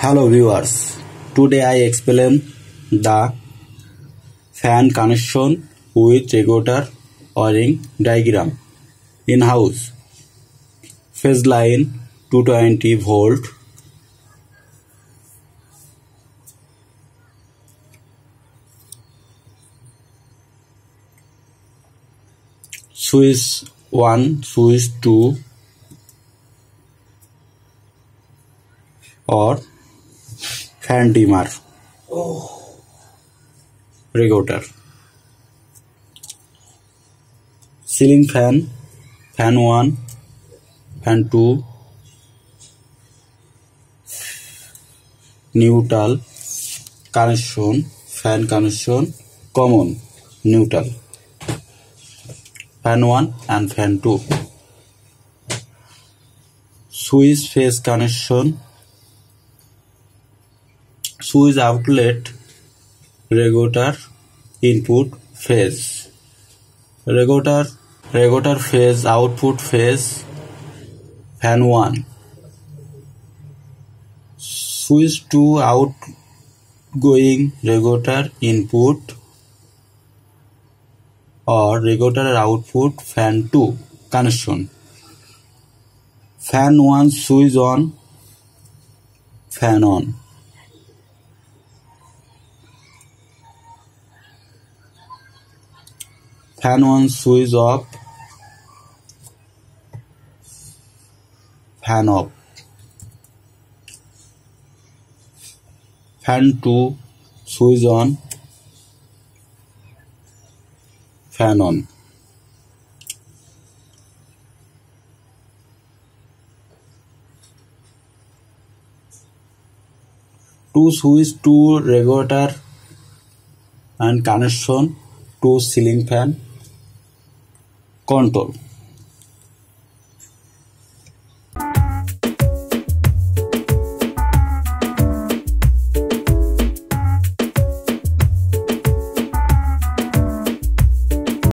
Hello viewers, today I explain the fan connection with regulator wiring diagram. In house, phase line 220 volt, switch 1, switch 2 or fan dimmer, regulator, ceiling fan, fan 1, fan 2, neutral, connection, fan connection, common, neutral, fan 1 and fan 2, switch phase connection, switch outlet, regulator input phase, regulator phase output phase, fan 1, switch to outgoing regulator input or regulator output fan 2 connection, fan 1 switch on, fan on, fan 1 switch off, fan off, fan 2 switch on, fan on. To switch to regulator and connection to ceiling fan control.